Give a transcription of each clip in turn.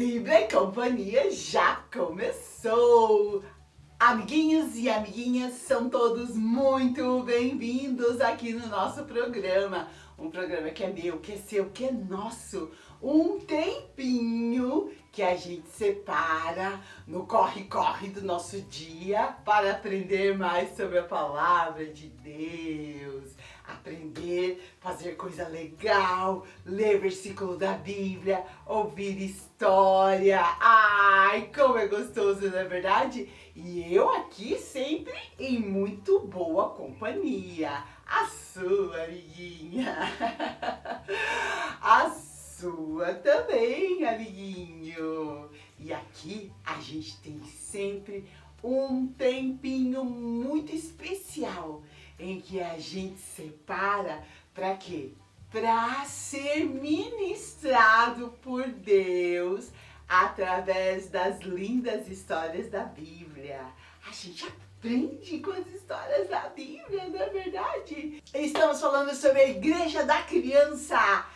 Bíblia e Companhia já começou! Amiguinhos e amiguinhas, são todos muito bem-vindos aqui no nosso programa. Um programa que é meu, que é seu, que é nosso. Um tempinho que a gente separa no corre-corre do nosso dia para aprender mais sobre a palavra de Deus. Aprender, fazer coisa legal, ler versículo da Bíblia, ouvir história. Ai, como é gostoso, não é verdade? E eu aqui sempre em muito boa companhia. A sua amiguinha. A sua também, amiguinho. E aqui a gente tem sempre um tempinho muito especial em que a gente separa para quê? Para ser ministrado por Deus através das lindas histórias da Bíblia. A gente aprende com as histórias da Bíblia, não é verdade? Estamos falando sobre a igreja da criança.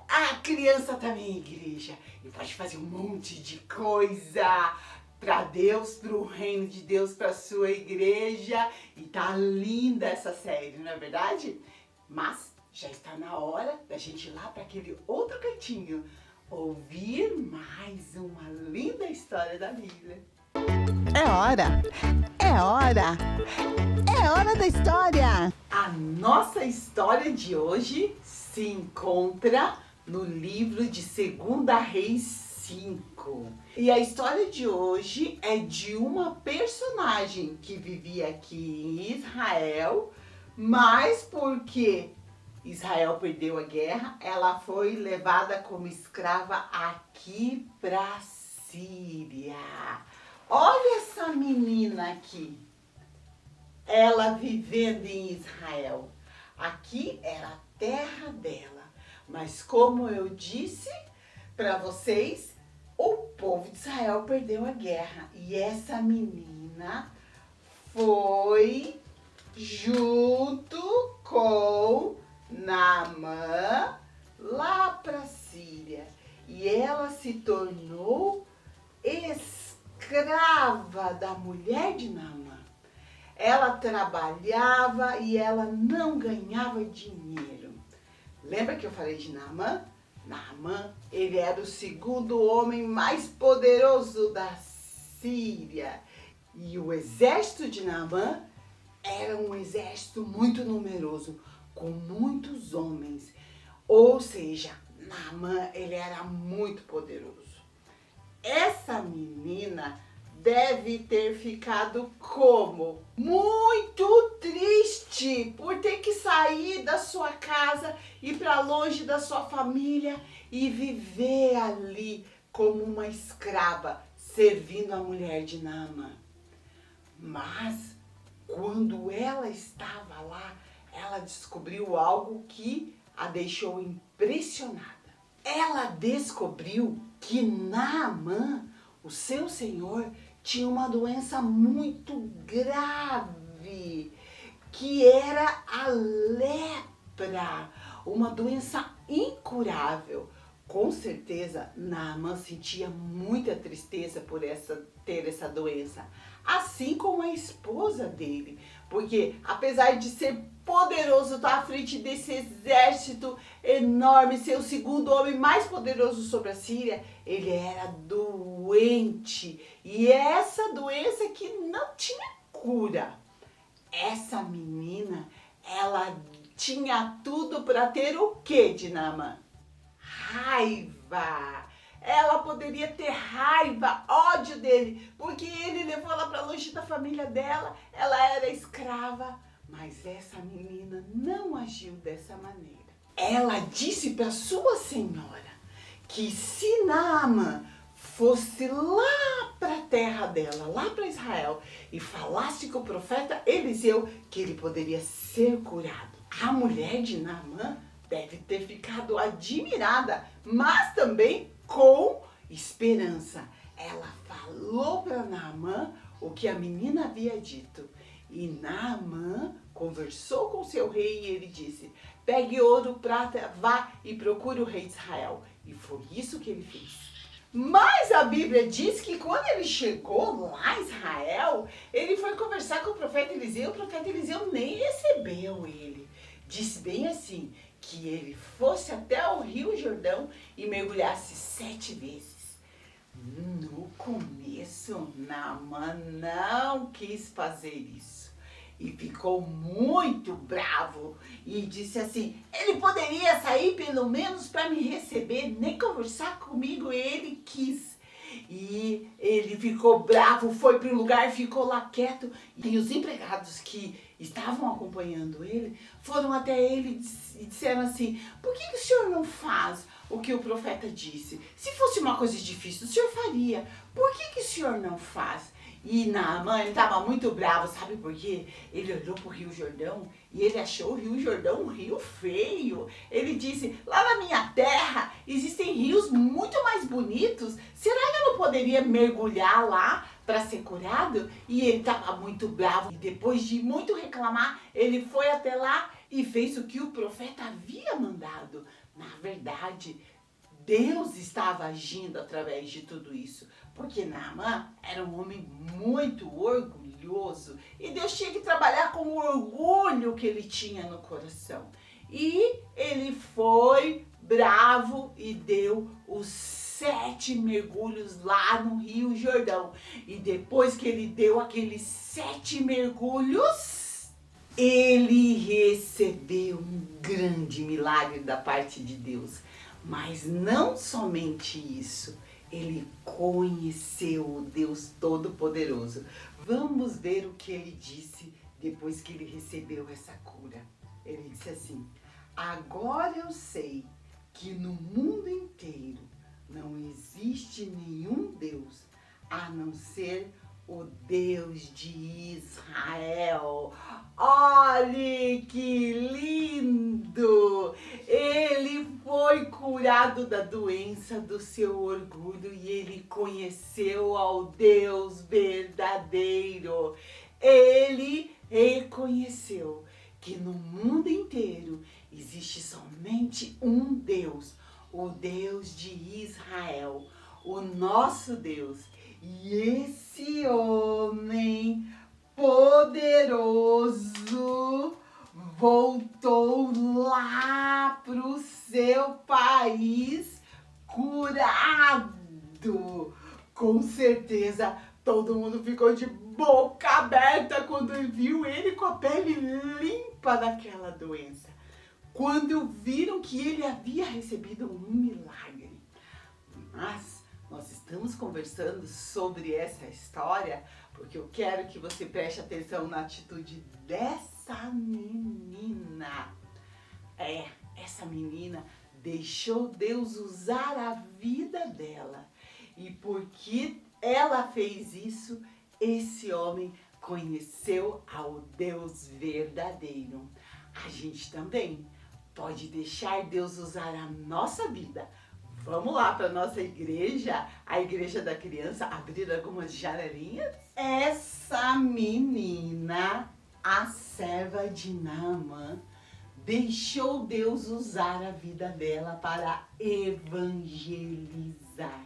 A criança também é igreja e pode fazer um monte de coisa para Deus, para o reino de Deus, para a sua igreja. E tá linda essa série, não é verdade? Mas já está na hora da gente ir lá para aquele outro cantinho ouvir mais uma linda história da Bíblia. É hora! É hora! É hora da história! A nossa história de hoje se encontra no livro de 2 Reis 5. E a história de hoje é de uma personagem que vivia aqui em Israel, mas porque Israel perdeu a guerra, ela foi levada como escrava aqui para Síria. Olha essa menina aqui, ela vivendo em Israel. Aqui era a terra dela, mas como eu disse para vocês, o povo de Israel perdeu a guerra e essa menina foi junto com Naamã lá para a Síria e ela se tornou escrava da mulher de Naamã. Ela trabalhava e ela não ganhava dinheiro. Lembra que eu falei de Naamã? Naamã, ele era o segundo homem mais poderoso da Síria. E o exército de Naamã era um exército muito numeroso, com muitos homens. Ou seja, Naamã, ele era muito poderoso. Essa menina deve ter ficado como? Muito triste por ter que sair da sua casa, ir para longe da sua família e viver ali como uma escrava, servindo a mulher de Naamã. Mas quando ela estava lá, ela descobriu algo que a deixou impressionada. Ela descobriu que Naamã, o seu senhor, tinha uma doença muito grave, que era a lepra, uma doença incurável. Com certeza, Naamã sentia muita tristeza por ter essa doença, assim como a esposa dele, porque apesar de ser poderoso, estar à frente desse exército enorme, ser o segundo homem mais poderoso sobre a Síria, ele era doente, e essa doença que não tinha cura. Essa menina, ela tinha tudo para ter o que de Naamã? Raiva. Ela poderia ter raiva, ódio dele, porque ele levou ela para longe da família dela, ela era escrava, mas essa menina não agiu dessa maneira. Ela disse para sua senhora que se Naamã fosse lá para a terra dela, lá para Israel, e falasse com o profeta Eliseu que ele poderia ser curado. A mulher de Naamã deve ter ficado admirada, mas também com esperança. Ela falou para Naamã o que a menina havia dito. E Naamã conversou com seu rei e ele disse: pegue ouro, prata, vá e procure o rei de Israel. E foi isso que ele fez. Mas a Bíblia diz que quando ele chegou lá em Israel, ele foi conversar com o profeta Eliseu. O profeta Eliseu nem recebeu ele. Disse bem assim, que ele fosse até o Rio Jordão e mergulhasse 7 vezes. No começo, Naamã não quis fazer isso. E ficou muito bravo e disse assim, ele poderia sair pelo menos para me receber, nem conversar comigo, ele quis. E ele ficou bravo, foi para o lugar, ficou lá quieto. E os empregados que estavam acompanhando ele, foram até ele e disseram assim, por que o senhor não faz o que o profeta disse? Se fosse uma coisa difícil, o senhor faria. Por que o senhor não faz? E Naamã, ele estava muito bravo, sabe por quê? Ele olhou para o Rio Jordão e ele achou o Rio Jordão um rio feio. Ele disse, lá na minha terra existem rios muito mais bonitos. Será que eu não poderia mergulhar lá para ser curado? E ele estava muito bravo. E depois de muito reclamar, ele foi até lá e fez o que o profeta havia mandado. Na verdade, Deus estava agindo através de tudo isso, porque Naamã era um homem muito orgulhoso e Deus tinha que trabalhar com o orgulho que ele tinha no coração. E ele foi bravo e deu os 7 mergulhos lá no Rio Jordão. E depois que ele deu aqueles 7 mergulhos, ele recebeu um grande milagre da parte de Deus. Mas não somente isso, ele conheceu o Deus Todo-Poderoso. Vamos ver o que ele disse depois que ele recebeu essa cura. Ele disse assim, agora eu sei que no mundo inteiro não existe nenhum Deus a não ser o Deus de Israel. Olhe que lindo! Ele foi curado da doença do seu orgulho e ele conheceu ao Deus verdadeiro. Ele reconheceu que no mundo inteiro existe somente um Deus, o Deus de Israel, o nosso Deus. E esse homem poderoso voltou lá pro seu país curado. Com certeza todo mundo ficou de boca aberta quando viu ele com a pele limpa daquela doença. Quando viram que ele havia recebido um milagre. Mas nós estamos conversando sobre essa história porque eu quero que você preste atenção na atitude dessa menina. Essa menina deixou Deus usar a vida dela. E porque ela fez isso, esse homem conheceu ao Deus verdadeiro. A gente também pode deixar Deus usar a nossa vida. Vamos lá para nossa igreja, a igreja da criança, abrir algumas janelinhas? Essa menina, a serva de Naamã, deixou Deus usar a vida dela para evangelizar.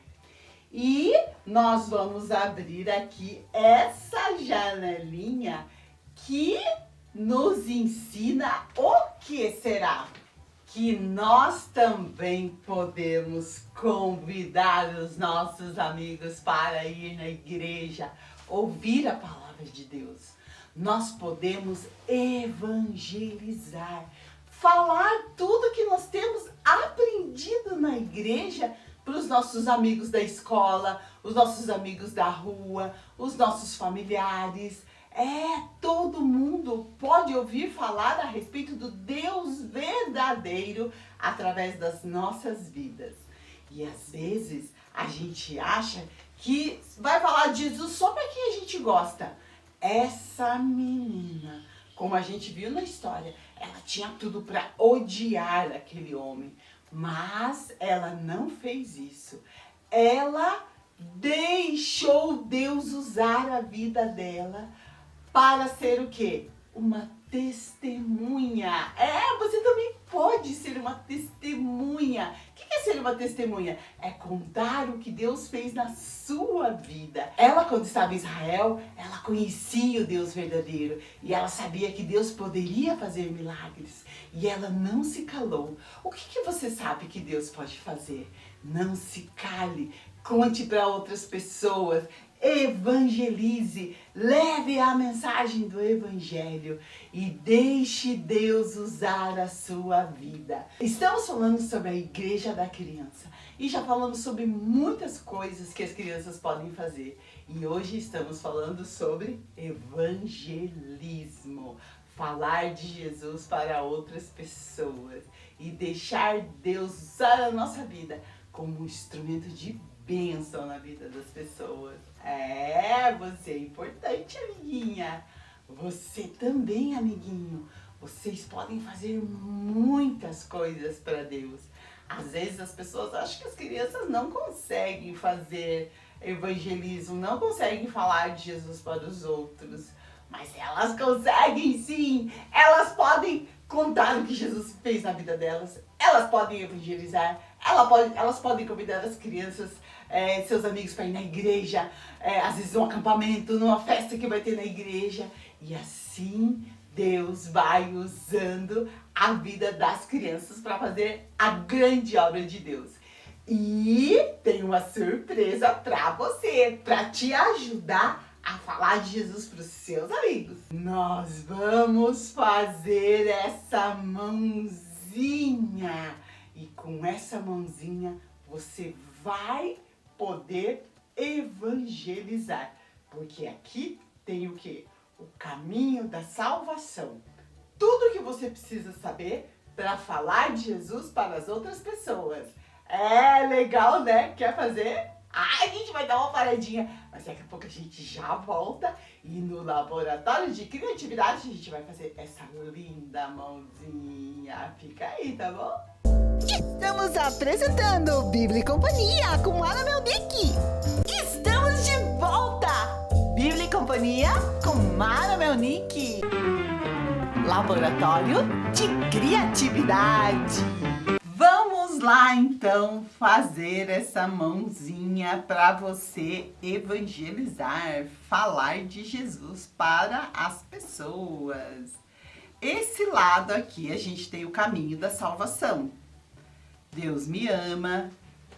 E nós vamos abrir aqui essa janelinha que nos ensina o que será? Que nós também podemos convidar os nossos amigos para ir na igreja, ouvir a palavra de Deus. Nós podemos evangelizar, falar tudo que nós temos aprendido na igreja para os nossos amigos da escola, os nossos amigos da rua, os nossos familiares. Todo mundo pode ouvir falar a respeito do Deus verdadeiro através das nossas vidas. E às vezes a gente acha que vai falar de Jesus só para quem a gente gosta. Essa menina, como a gente viu na história, ela tinha tudo para odiar aquele homem, mas ela não fez isso. Ela deixou Deus usar a vida dela para ser o quê? Uma testemunha. Você também pode ser uma testemunha. O que que é ser uma testemunha? É contar o que Deus fez na sua vida. Ela, quando estava em Israel, ela conhecia o Deus verdadeiro e ela sabia que Deus poderia fazer milagres e ela não se calou. O que você sabe que Deus pode fazer? Não se cale, conte para outras pessoas. Evangelize, leve a mensagem do Evangelho e deixe Deus usar a sua vida. Estamos falando sobre a Igreja da Criança e já falamos sobre muitas coisas que as crianças podem fazer. E hoje estamos falando sobre evangelismo, falar de Jesus para outras pessoas e deixar Deus usar a nossa vida como um instrumento de bênção na vida das pessoas. Você é importante, amiguinha. Você também, amiguinho. Vocês podem fazer muitas coisas para Deus. Às vezes as pessoas acham que as crianças não conseguem fazer evangelismo, não conseguem falar de Jesus para os outros. Mas elas conseguem sim. Elas podem contar o que Jesus fez na vida delas. Elas podem evangelizar. Elas podem convidar as crianças, seus amigos para ir na igreja, às vezes um acampamento, numa festa que vai ter na igreja. E assim Deus vai usando a vida das crianças para fazer a grande obra de Deus. E tem uma surpresa para você, para te ajudar a falar de Jesus para os seus amigos. Nós vamos fazer essa mãozinha. E com essa mãozinha você vai poder evangelizar. Porque aqui tem o quê? O caminho da salvação. Tudo que você precisa saber para falar de Jesus para as outras pessoas. É legal, né? Quer fazer? A gente vai dar uma paradinha, mas daqui a pouco a gente já volta e no laboratório de criatividade a gente vai fazer essa linda mãozinha. Fica aí, tá bom? Estamos apresentando Bíblia e Companhia com Mara Melnick. Estamos de volta! Bíblia e Companhia com Mara Melnick. Laboratório de Criatividade. Vamos lá então fazer essa mãozinha para você evangelizar, falar de Jesus para as pessoas. Esse lado aqui a gente tem o caminho da salvação. Deus me ama,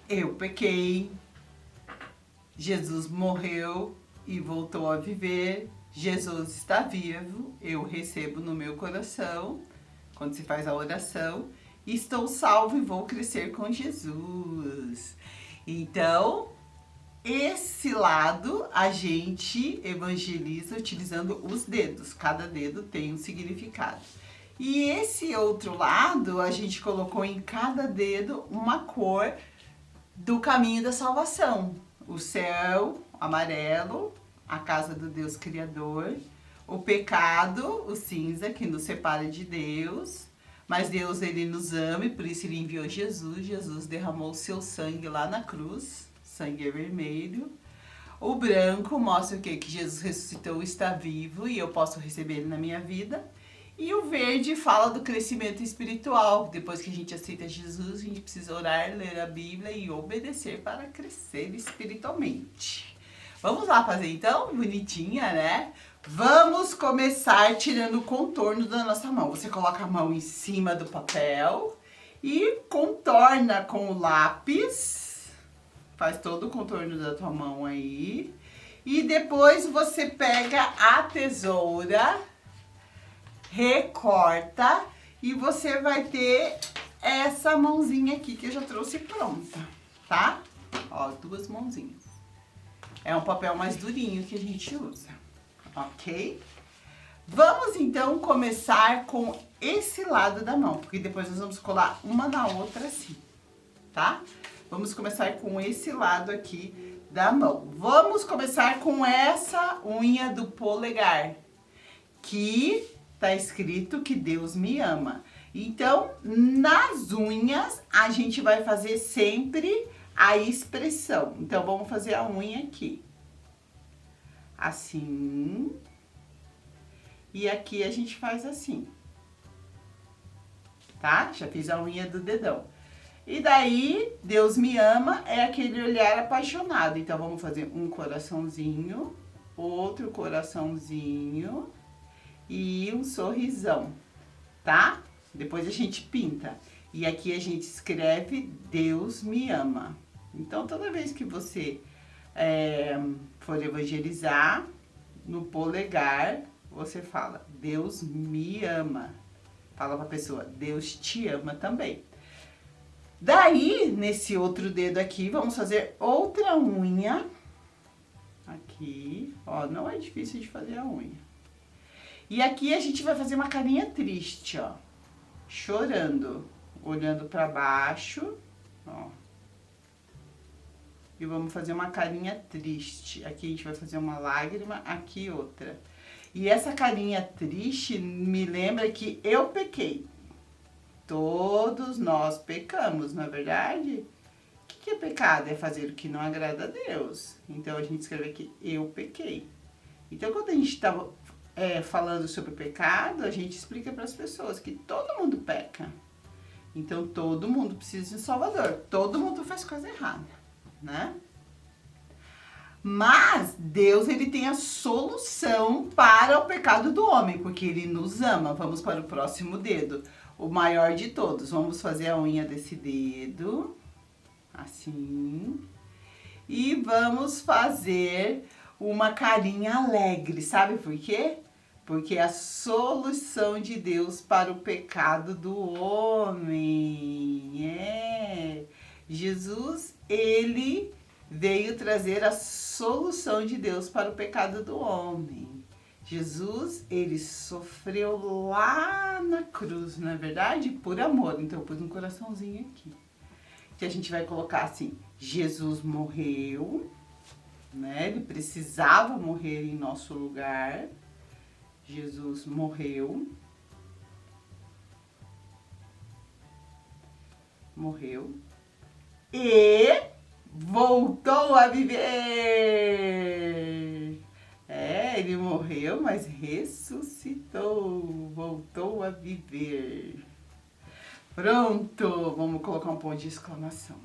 eu pequei, Jesus morreu e voltou a viver, Jesus está vivo, eu recebo no meu coração, quando se faz a oração, estou salvo e vou crescer com Jesus. Então, esse lado a gente evangeliza utilizando os dedos, cada dedo tem um significado. E esse outro lado, a gente colocou em cada dedo uma cor do caminho da salvação. O céu, amarelo, a casa do Deus Criador. O pecado, o cinza, que nos separa de Deus. Mas Deus, Ele nos ama e por isso Ele enviou Jesus. Jesus derramou o seu sangue lá na cruz. Sangue vermelho. O branco mostra o quê? Que Jesus ressuscitou, está vivo e eu posso receber Ele na minha vida. E o verde fala do crescimento espiritual. Depois que a gente aceita Jesus, a gente precisa orar, ler a Bíblia e obedecer para crescer espiritualmente. Vamos lá fazer então? Bonitinha, né? Vamos começar tirando o contorno da nossa mão. Você coloca a mão em cima do papel e contorna com o lápis. Faz todo o contorno da tua mão aí. E depois você pega a tesoura, recorta e você vai ter essa mãozinha aqui que eu já trouxe pronta, tá? Ó, duas mãozinhas. É um papel mais durinho que a gente usa, ok? Vamos então começar com esse lado da mão, porque depois nós vamos colar uma na outra assim, tá? Vamos começar com esse lado aqui da mão. Vamos começar com essa unha do polegar, que tá escrito que Deus me ama. Então, nas unhas, a gente vai fazer sempre a expressão. Então, vamos fazer a unha aqui. Assim. E aqui a gente faz assim. Tá? Já fiz a unha do dedão. E daí, Deus me ama é aquele olhar apaixonado. Então, vamos fazer um coraçãozinho, outro coraçãozinho e um sorrisão, tá? Depois a gente pinta. E aqui a gente escreve Deus me ama. Então, toda vez que você for evangelizar, no polegar, você fala Deus me ama. Fala pra pessoa, Deus te ama também. Daí, nesse outro dedo aqui, vamos fazer outra unha. Aqui, ó, não é difícil de fazer a unha. E aqui a gente vai fazer uma carinha triste, ó. Chorando, olhando pra baixo, ó. E vamos fazer uma carinha triste. Aqui a gente vai fazer uma lágrima, aqui outra. E essa carinha triste me lembra que eu pequei. Todos nós pecamos, não é verdade? O que é pecado? É fazer o que não agrada a Deus. Então, a gente escreve aqui, eu pequei. Então, quando a gente está falando sobre pecado, a gente explica para as pessoas que todo mundo peca. Então, todo mundo precisa de um Salvador. Todo mundo faz coisa errada, né? Mas Deus, ele tem a solução para o pecado do homem, porque ele nos ama. Vamos para o próximo dedo. O maior de todos. Vamos fazer a unha desse dedo. Assim. E vamos fazer uma carinha alegre. Sabe por quê? Porque é a solução de Deus para o pecado do homem. Jesus, ele veio trazer a solução de Deus para o pecado do homem. Jesus, ele sofreu lá na cruz, não é verdade? Por amor. Então, eu pus um coraçãozinho aqui. Que a gente vai colocar assim, Jesus morreu, né? Ele precisava morrer em nosso lugar. Jesus morreu. Morreu. E voltou a viver. Ele morreu, mas ressuscitou, voltou a viver. Pronto, vamos colocar um ponto de exclamação.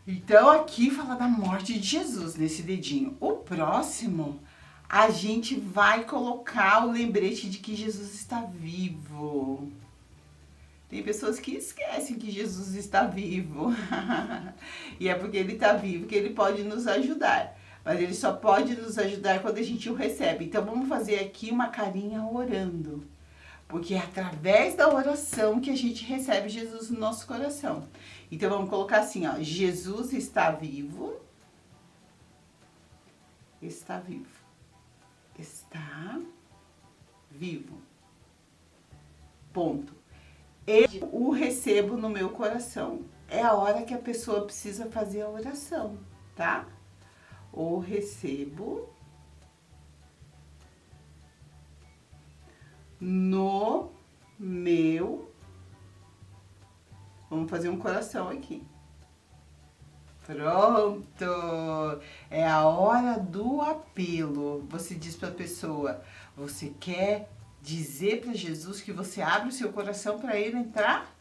Então, aqui fala da morte de Jesus, nesse dedinho. O próximo, a gente vai colocar o lembrete de que Jesus está vivo. Tem pessoas que esquecem que Jesus está vivo. E é porque ele está vivo que ele pode nos ajudar. Mas ele só pode nos ajudar quando a gente o recebe. Então, vamos fazer aqui uma carinha orando. Porque é através da oração que a gente recebe Jesus no nosso coração. Então, vamos colocar assim, ó. Jesus está vivo. Está vivo. Está vivo. Ponto. Eu o recebo no meu coração. É a hora que a pessoa precisa fazer a oração, tá? O recebo no meu... Vamos fazer um coração aqui. Pronto! É a hora do apelo. Você diz para a pessoa, você quer dizer para Jesus que você abre o seu coração para ele entrar?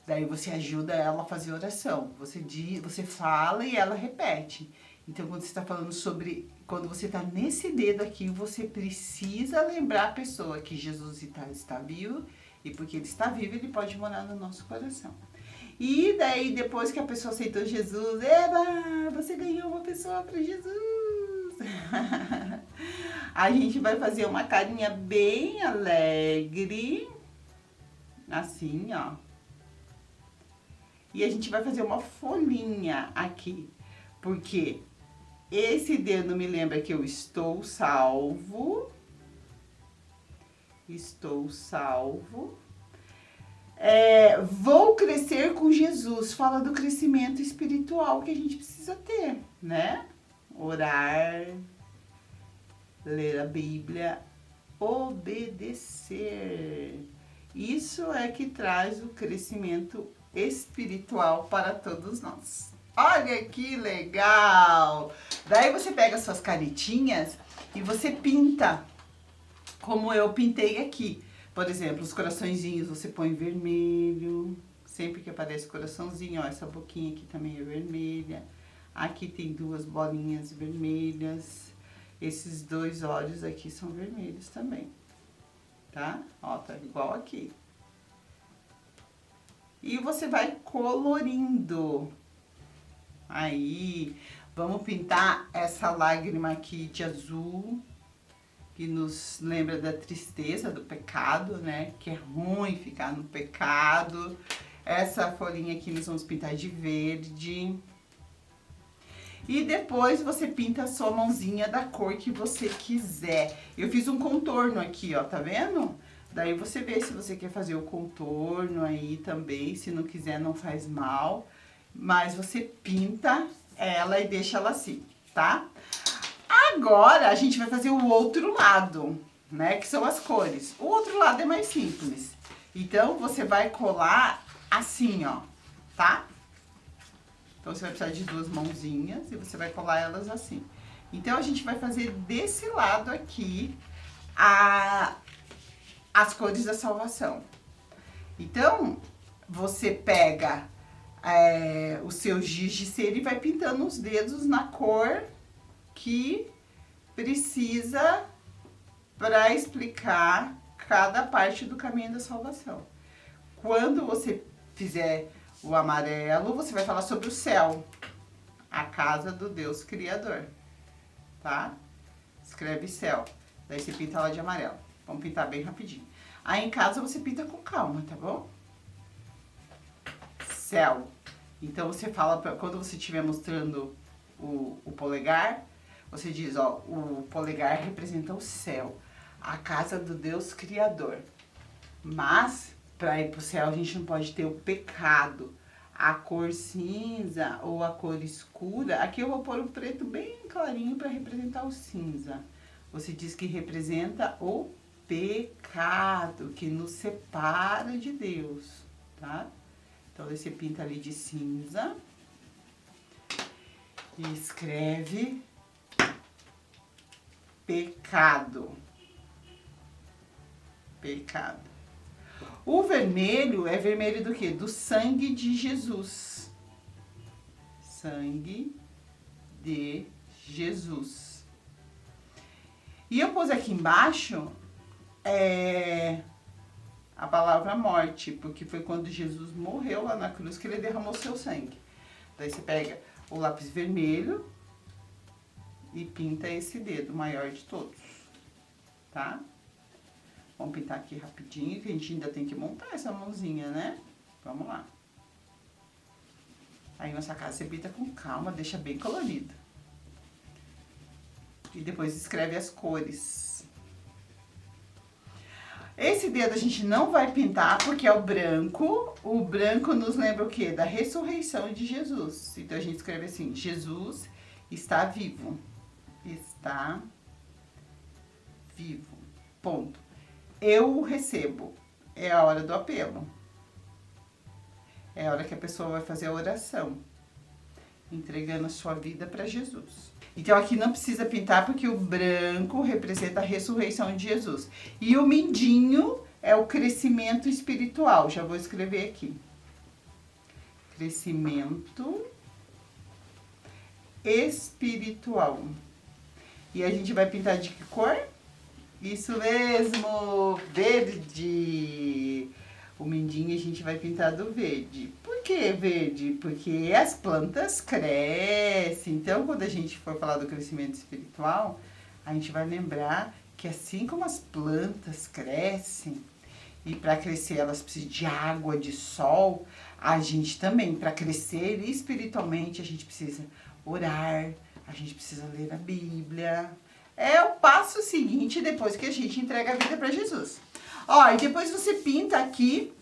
Daí você ajuda ela a fazer oração. Você diz, você fala e ela repete. Então, quando você está falando sobre... Quando você está nesse dedo aqui, você precisa lembrar a pessoa que Jesus está vivo. E porque ele está vivo, ele pode morar no nosso coração. E daí, depois que a pessoa aceitou Jesus, eba, você ganhou uma pessoa para Jesus. A gente vai fazer uma carinha bem alegre. Assim, ó. E a gente vai fazer uma folhinha aqui. Porque esse dedo me lembra que eu estou salvo. Estou salvo. Vou crescer com Jesus. Fala do crescimento espiritual que a gente precisa ter, né? Orar, ler a Bíblia, obedecer. Isso é que traz o crescimento espiritual para todos nós. Olha que legal! Daí você pega suas canetinhas e você pinta, como eu pintei aqui. Por exemplo, os coraçõezinhos você põe vermelho, sempre que aparece coraçãozinho, ó, essa boquinha aqui também é vermelha. Aqui tem 2 bolinhas vermelhas. Esses 2 olhos aqui são vermelhos também, tá? Ó, tá igual aqui. E você vai colorindo. Aí, vamos pintar essa lágrima aqui de azul, que nos lembra da tristeza, do pecado, né? Que é ruim ficar no pecado. Essa folhinha aqui nós vamos pintar de verde. E depois você pinta a sua mãozinha da cor que você quiser. Eu fiz um contorno aqui, ó, tá vendo? Daí você vê se você quer fazer o contorno aí também. Se não quiser, não faz mal. Mas você pinta ela e deixa ela assim, tá? Agora, a gente vai fazer o outro lado, né? Que são as cores. O outro lado é mais simples. Então, você vai colar assim, ó, tá? Então, você vai precisar de 2 mãozinhas e você vai colar elas assim. Então, a gente vai fazer desse lado aqui as cores da salvação. Então, você pega o seu giz de cera e vai pintando os dedos na cor que precisa para explicar cada parte do caminho da salvação. Quando você fizer o amarelo, você vai falar sobre o céu, a casa do Deus Criador, tá? Escreve céu, daí você pinta lá de amarelo. Vamos pintar bem rapidinho. Aí em casa você pinta com calma, tá bom? Céu. Então você fala, quando você estiver mostrando o polegar, você diz, ó, o polegar representa o céu, a casa do Deus Criador. Mas, para ir pro céu, a gente não pode ter o pecado. A cor cinza ou a cor escura, aqui eu vou pôr o preto bem clarinho para representar o cinza. Você diz que representa o pecado, que nos separa de Deus, tá? Então, você pinta ali de cinza e escreve pecado. Pecado. O vermelho é vermelho do quê? Do sangue de Jesus. Sangue de Jesus. E eu pus aqui embaixo a palavra morte, porque foi quando Jesus morreu lá na cruz que ele derramou seu sangue. Daí você pega o lápis vermelho e pinta esse dedo, o maior de todos, tá? Vamos pintar aqui rapidinho, que a gente ainda tem que montar essa mãozinha, né? Vamos lá. Aí na sua casa você pinta com calma, deixa bem colorido. E depois escreve as cores. Esse dedo a gente não vai pintar porque é o branco. O branco nos lembra o quê? Da ressurreição de Jesus. Então a gente escreve assim, Jesus está vivo. Está vivo. Ponto. Eu o recebo. É a hora do apelo. É a hora que a pessoa vai fazer a oração, entregando a sua vida para Jesus. Então aqui não precisa pintar porque o branco representa a ressurreição de Jesus. E o mindinho é o crescimento espiritual. Já vou escrever aqui. Crescimento espiritual. E a gente vai pintar de que cor? Isso mesmo, verde. O mindinho a gente vai pintar do verde. Por que verde? Porque as plantas crescem. Então, quando a gente for falar do crescimento espiritual, a gente vai lembrar que assim como as plantas crescem, e para crescer elas precisam de água, de sol, a gente também, para crescer espiritualmente, a gente precisa orar, a gente precisa ler a Bíblia. É o passo seguinte depois que a gente entrega a vida para Jesus. Ó, e depois você pinta aqui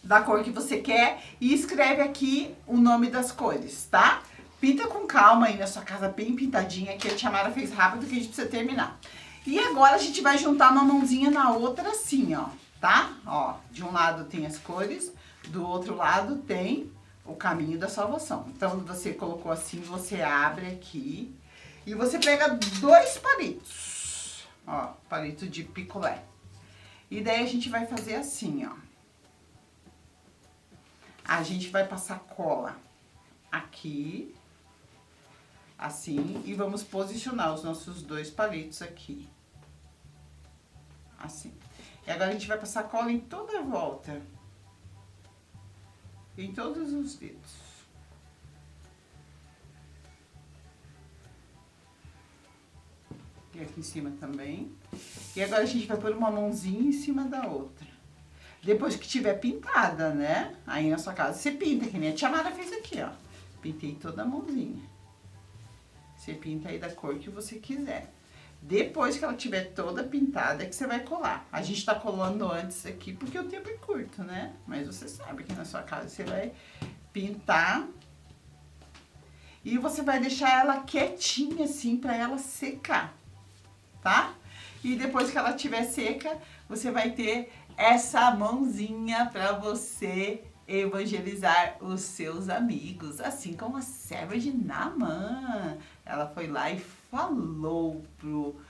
da cor que você quer e escreve aqui o nome das cores, tá? Pinta com calma aí na sua casa, bem pintadinha, que a tia Mara fez rápido que a gente precisa terminar. E agora a gente vai juntar uma mãozinha na outra assim, ó, tá? Ó, de um lado tem as cores, do outro lado tem o caminho da salvação. Então, você colocou assim, você abre aqui e você pega 2 palitos, ó, palito de picolé. E daí a gente vai fazer assim, ó. A gente vai passar cola aqui, assim, e vamos posicionar os nossos 2 palitos aqui. Assim. E agora a gente vai passar cola em toda a volta. Em todos os dedos. E aqui em cima também. E agora a gente vai pôr uma mãozinha em cima da outra. Depois que tiver pintada, né? Aí na sua casa você pinta, que nem a tia Mara fez aqui, ó. Pintei toda a mãozinha. Você pinta aí da cor que você quiser. Depois que ela tiver toda pintada é que você vai colar. A gente tá colando antes aqui porque o tempo é curto, né? Mas você sabe que na sua casa você vai pintar. E você vai deixar ela quietinha assim pra ela secar, tá? E depois que ela estiver seca, você vai ter essa mãozinha pra você evangelizar os seus amigos, assim como a serva de Naamã. Ela foi lá e falou pro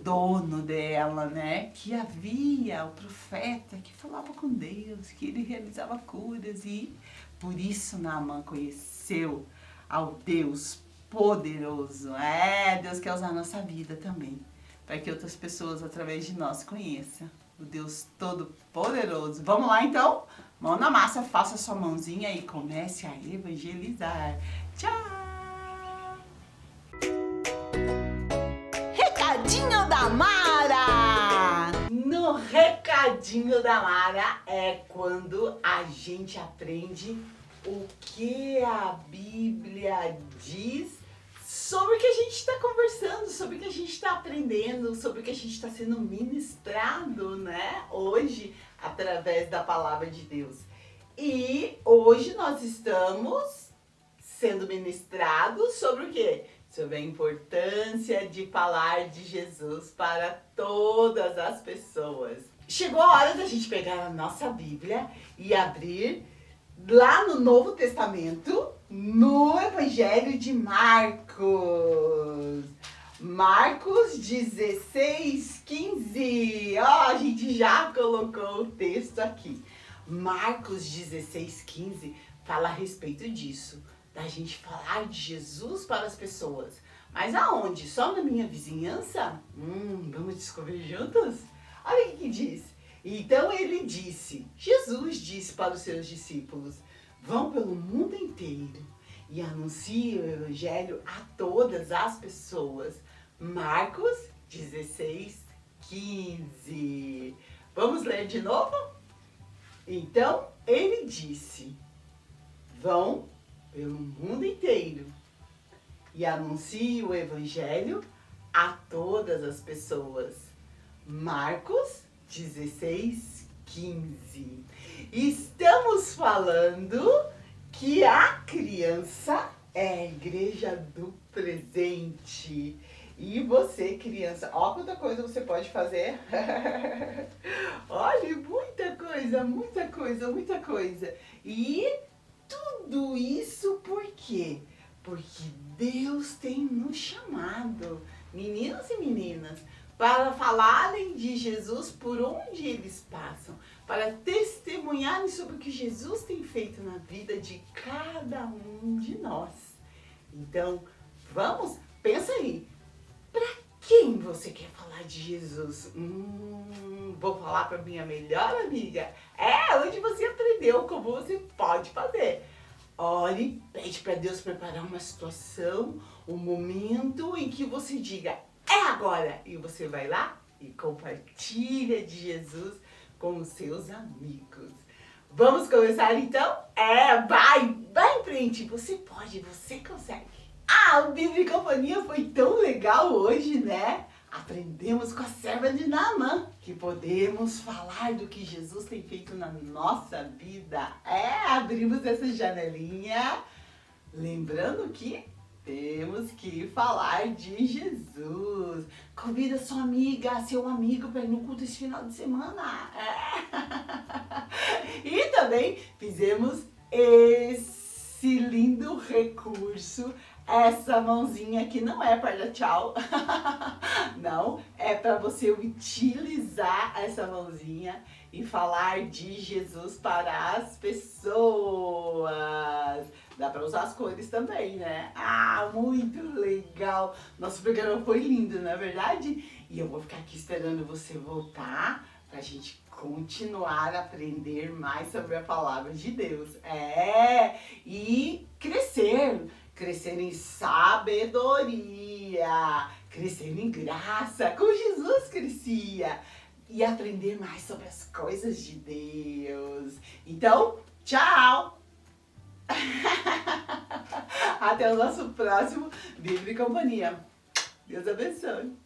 dono dela, né, que havia o profeta que falava com Deus, que ele realizava curas, e por isso Naamã conheceu ao Deus poderoso. Deus quer usar a nossa vida também, para que outras pessoas, através de nós, conheçam o Deus Todo-Poderoso. Vamos lá, então? Mão na massa, faça sua mãozinha e comece a evangelizar. Tchau! Recadinho da Mara! No recadinho da Mara é quando a gente aprende o que a Bíblia diz sobre o que a gente está conversando, sobre o que a gente está aprendendo, sobre o que a gente está sendo ministrado, né? Hoje, através da palavra de Deus. E hoje nós estamos sendo ministrados sobre o quê? Sobre a importância de falar de Jesus para todas as pessoas. Chegou a hora da gente pegar a nossa Bíblia e abrir lá no Novo Testamento, no Evangelho de Marcos. Marcos 16, 15. A gente já colocou o texto aqui. Marcos 16, 15 fala a respeito disso, da gente falar de Jesus para as pessoas. Mas aonde? Só na minha vizinhança? Vamos descobrir juntos? Olha o que diz. Então ele disse, Jesus disse para os seus discípulos, vão pelo mundo inteiro e anunciem o Evangelho a todas as pessoas. Marcos 16, 15. Vamos ler de novo? Então ele disse, vão pelo mundo inteiro e anunciem o Evangelho a todas as pessoas. Marcos 16, 15. Estamos falando que a criança é a igreja do presente. E você, criança, ó quanta coisa você pode fazer. Olha, muita coisa, muita coisa, muita coisa. E tudo isso por quê? Porque Deus tem nos chamado, meninos e meninas, para falarem de Jesus por onde eles passam, para testemunharem sobre o que Jesus tem feito na vida de cada um de nós. Então, vamos, pensa aí, para quem você quer falar de Jesus? Vou falar para minha melhor amiga. Onde você aprendeu como você pode fazer. Ore, pede para Deus preparar uma situação, um momento em que você diga, é agora! E você vai lá e compartilha de Jesus com os seus amigos. Vamos começar então? Vai em frente, você pode, você consegue. O Bíblia e Companhia foi tão legal hoje, né? Aprendemos com a serva de Naamã que podemos falar do que Jesus tem feito na nossa vida. Abrimos essa janelinha, lembrando que temos que falar de Jesus. Convida sua amiga, seu amigo para ir no culto esse final de semana. E também fizemos esse lindo recurso. Essa mãozinha aqui não é para dar tchau. Não, é para você utilizar essa mãozinha e falar de Jesus para as pessoas. Dá para usar as cores também, né? Ah, muito legal! Nosso programa foi lindo, não é verdade? E eu vou ficar aqui esperando você voltar pra gente continuar a aprender mais sobre a palavra de Deus. E crescer em sabedoria, crescer em graça, como Jesus crescia, e aprender mais sobre as coisas de Deus. Então, tchau! Até o nosso próximo Bíblia e Companhia. Deus abençoe.